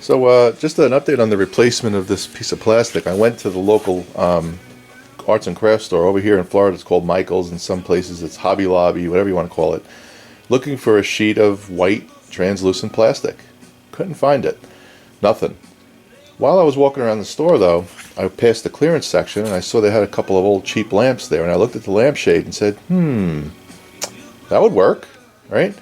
So just an update on the replacement of this piece of plastic. I went to the local arts and crafts store over here in Florida. It's called Michael's. In some places it's Hobby Lobby, whatever you want to call it. Looking for a sheet of white translucent plastic. Couldn't find it. Nothing. While I was walking around the store though, I passed the clearance section and I saw they had a couple of old cheap lamps there, and I looked at the lampshade and said, that would work, right?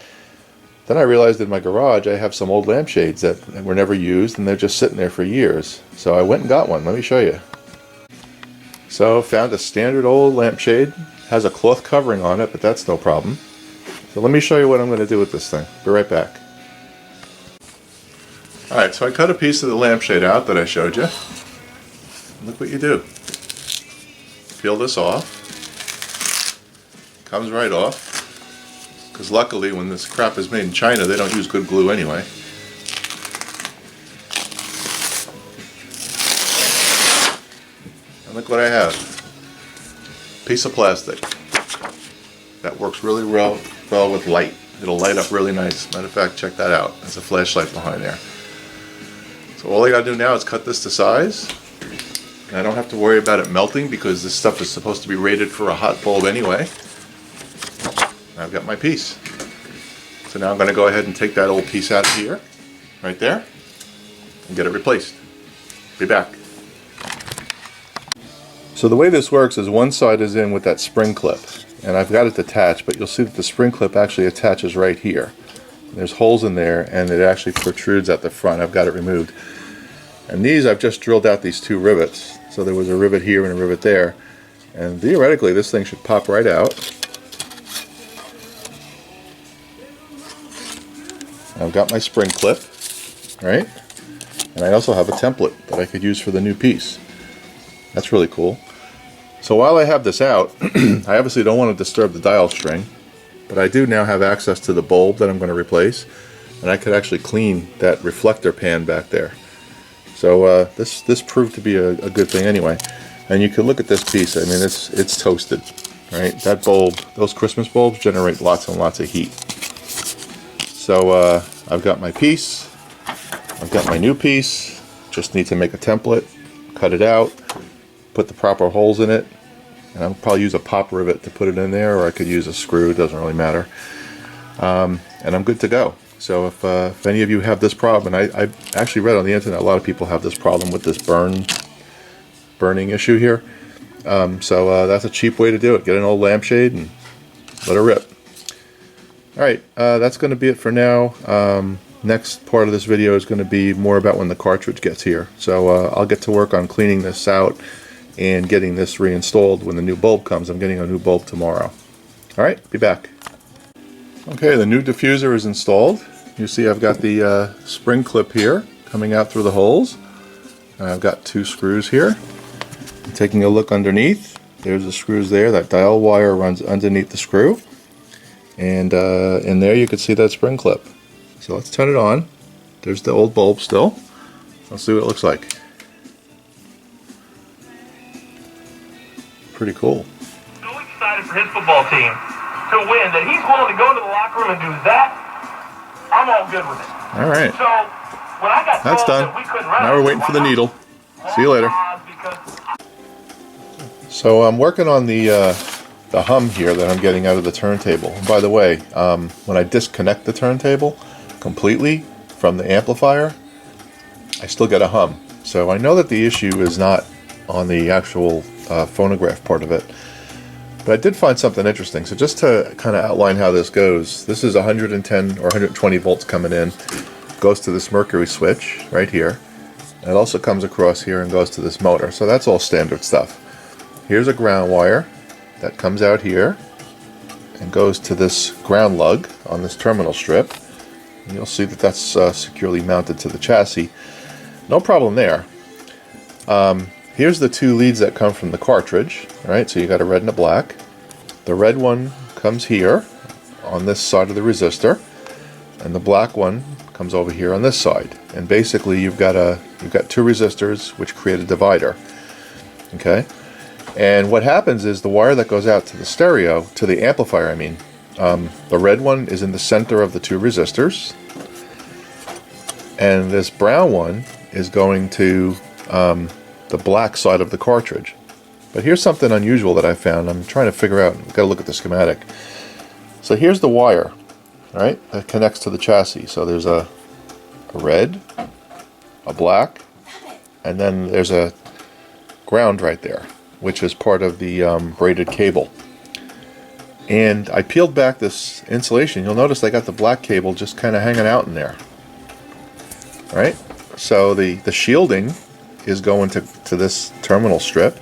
Then I realized in my garage I have some old lampshades that were never used and they're just sitting there for years. So I went and got one. Let me show you. So found a standard old lampshade. Has a cloth covering on it, but that's no problem. So let me show you what I'm going to do with this thing. Be right back. Alright, so I cut a piece of the lampshade out that I showed you. Look what you do. Peel this off. Comes right off. Because luckily when this crap is made in China, they don't use good glue anyway. And look what I have. Piece of plastic. That works really well with light. It'll light up really nice. Matter of fact, check that out. There's a flashlight behind there. So all I gotta do now is cut this to size. And I don't have to worry about it melting because this stuff is supposed to be rated for a hot bulb anyway. I've got my piece. So now I'm going to go ahead and take that old piece out of here, right there, and get it replaced. Be back. So the way this works is one side is in with that spring clip, and I've got it detached, but you'll see that the spring clip actually attaches right here. There's holes in there, and it actually protrudes at the front. I've got it removed. And these, I've just drilled out these two rivets. So there was a rivet here and a rivet there, and theoretically this thing should pop right out. I've got my spring clip, right? And I also have a template that I could use for the new piece. That's really cool. So while I have this out, I obviously don't want to disturb the dial string, but I do now have access to the bulb that I'm going to replace, and I could actually clean that reflector pan back there. So this proved to be a good thing anyway. And you can look at this piece. I mean, it's toasted, right? That bulb, those Christmas bulbs generate lots and lots of heat. So I've got my piece, I've got my new piece, just need to make a template, cut it out, put the proper holes in it, and I'll probably use a pop rivet to put it in there, or I could use a screw, it doesn't really matter. And I'm good to go. So if any of you have this problem, and I actually read on the internet a lot of people have this problem with this burning issue here. So that's a cheap way to do it. Get an old lampshade and let it rip. Alright, that's going to be it for now. Next part of this video is going to be more about when the cartridge gets here. So I'll get to work on cleaning this out and getting this reinstalled when the new bulb comes. I'm getting a new bulb tomorrow. Alright, be back. Okay, the new diffuser is installed. You see I've got the spring clip here coming out through the holes. And I've got two screws here. Taking a look underneath, there's the screws there. That dial wire runs underneath the screw. And in there you can see that spring clip. So let's turn it on. There's the old bulb still. Let's see what it looks like. Pretty cool. So excited for his football team to win that he's willing to go into the locker room and do that. I'm all good with it. All right. So when I got That's told done. that we couldn't run, Now we're waiting for the needle. See you later. So I'm working on the hum here that I'm getting out of the turntable. And by the way, when I disconnect the turntable completely from the amplifier, I still get a hum. So I know that the issue is not on the actual phonograph part of it. But I did find something interesting. So just to kind of outline how this goes, this is 110 or 120 volts coming in, goes to this mercury switch right here. And it also comes across here and goes to this motor. So that's all standard stuff. Here's a ground wire that comes out here and goes to this ground lug on this terminal strip. And you'll see that that's securely mounted to the chassis. No problem there. Here's the two leads that come from the cartridge. Alright, so you got a red and a black. The red one comes here on this side of the resistor, and the black one comes over here on this side. And basically you've got two resistors which create a divider. Okay? And what happens is the wire that goes out to the stereo, to the amplifier I mean, the red one is in the center of the two resistors, and this brown one is going to the black side of the cartridge. But here's something unusual that I found. I'm trying to figure out, got to look at the schematic. So here's the wire, right, that connects to the chassis. So there's a red, a black, and then there's a ground right there, which is part of the braided cable. And I peeled back this insulation. You'll notice I got the black cable just kind of hanging out in there. Right? So the shielding is going to this terminal strip,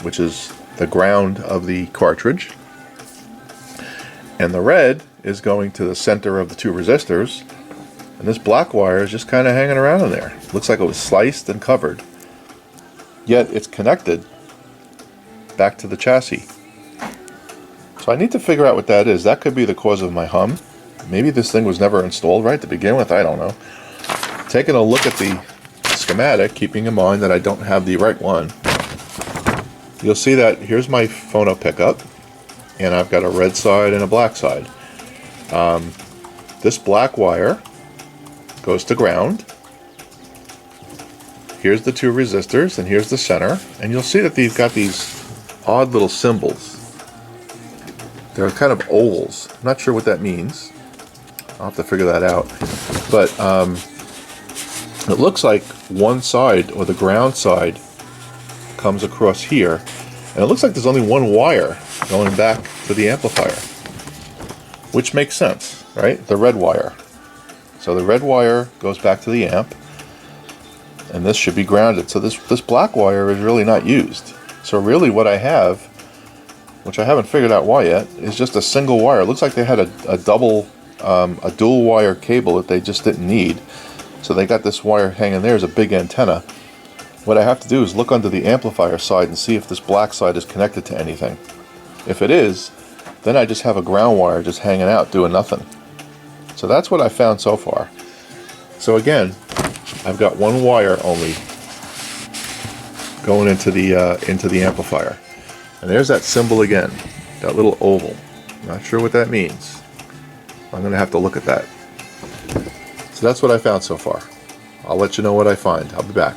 which is the ground of the cartridge. And the red is going to the center of the two resistors. And this black wire is just kind of hanging around in there. Looks like it was sliced and covered. Yet it's connected back to the chassis. So I need to figure out what that is. That could be the cause of my hum. Maybe this thing was never installed right to begin with. I don't know. Taking a look at the schematic, keeping in mind that I don't have the right one, you'll see that here's my phono pickup, and I've got a red side and a black side. This black wire goes to ground. Here's the two resistors, and here's the center. And you'll see that they've got these odd little symbols. They're kind of ovals. I'm not sure what that means. I'll have to figure that out. But it looks like one side, or the ground side, comes across here. And it looks like there's only one wire going back to the amplifier. Which makes sense, right? The red wire. So the red wire goes back to the amp. And this should be grounded. So this black wire is really not used. So really what I have, which I haven't figured out why yet, is just a single wire. It looks like they had a dual wire cable that they just didn't need. So they got this wire hanging there as a big antenna. What I have to do is look under the amplifier side and see if this black side is connected to anything. If it is, then I just have a ground wire just hanging out doing nothing. So that's what I found so far. So again, I've got one wire only going into the amplifier. And there's that symbol again, that little oval. Not sure what that means. I'm going to have to look at that. So that's what I found so far. I'll let you know what I find. I'll be back.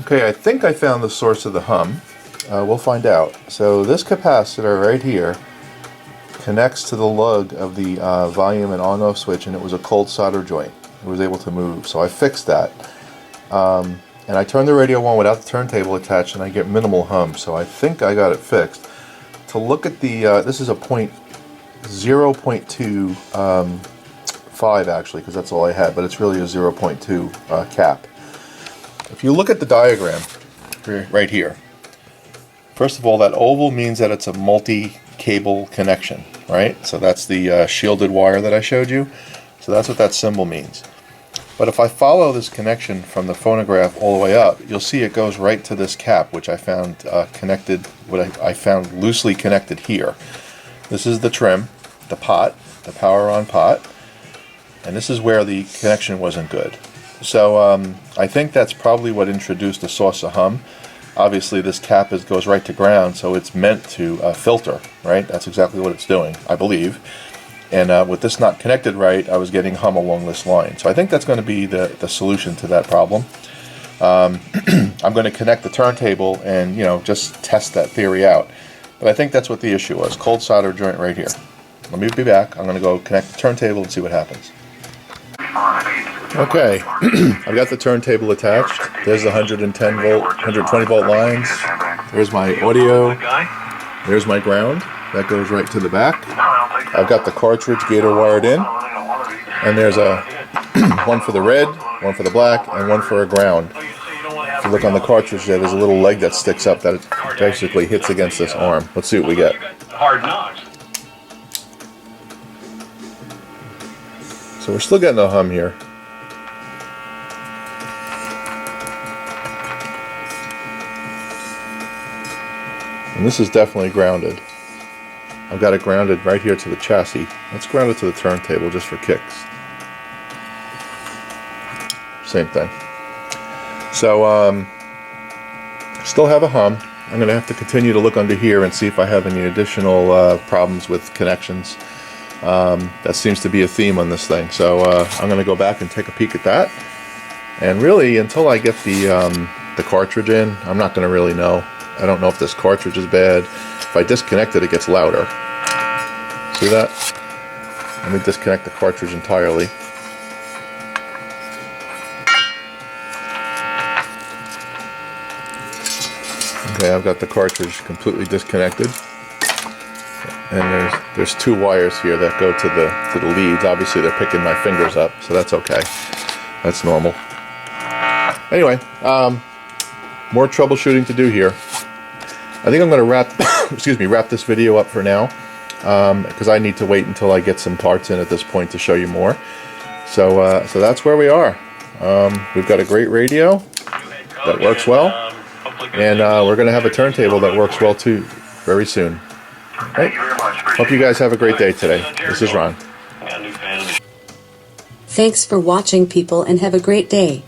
Okay, I think I found the source of the hum. We'll find out. So this capacitor right here connects to the lug of the volume and on-off switch, and it was a cold solder joint. It was able to move, so I fixed that. And I turned the radio on without the turntable attached, and I get minimal hum, so I think I got it fixed. To look at the, this is a 0.25 actually, because that's all I had, but it's really a 0.2 cap. If you look at the diagram right here, first of all, that oval means that it's a multi-cable connection, right? So that's the shielded wire that I showed you. So that's what that symbol means. But if I follow this connection from the phonograph all the way up, you'll see it goes right to this cap, which I found connected, I found loosely connected here. This is the trim, the pot, the power on pot, and this is where the connection wasn't good. So I think that's probably what introduced the source of hum. Obviously this cap goes right to ground, so it's meant to filter, right? That's exactly what it's doing, I believe. And with this not connected right, I was getting hum along this line. So I think that's going to be the solution to that problem. I'm going to connect the turntable and, just test that theory out. But I think that's what the issue was. Cold solder joint right here. Let me be back. I'm going to go connect the turntable and see what happens. Okay, I've got the turntable attached. There's the 110 volt, 120 volt lines. There's my audio. There's my ground. That goes right to the back. I've got the cartridge gator wired in, and there's a one for the red, one for the black, and one for a ground. If you look on the cartridge there's a little leg that sticks up that basically hits against this arm. Let's see what we get. Hard knocks. So we're still getting a hum here. And this is definitely grounded. I've got it grounded right here to the chassis. Let's ground it to the turntable just for kicks. Same thing. So, still have a hum. I'm going to have to continue to look under here and see if I have any additional problems with connections. That seems to be a theme on this thing. So I'm going to go back and take a peek at that. And really, until I get the cartridge in, I'm not going to really know. I don't know if this cartridge is bad. If I disconnect it, it gets louder. See that? Let me disconnect the cartridge entirely. Okay, I've got the cartridge completely disconnected. And there's two wires here that go to the leads. Obviously they're picking my fingers up, so that's okay. That's normal. Anyway, more troubleshooting to do here. I think I'm going to wrap wrap this video up for now, because I need to wait until I get some parts in at this point to show you more. So that's where we are. We've got a great radio that works well, and we're going to have a turntable that works well too very soon. Right? Hope you guys have a great day today. This is Ron. Thanks for watching, people, and have a great day.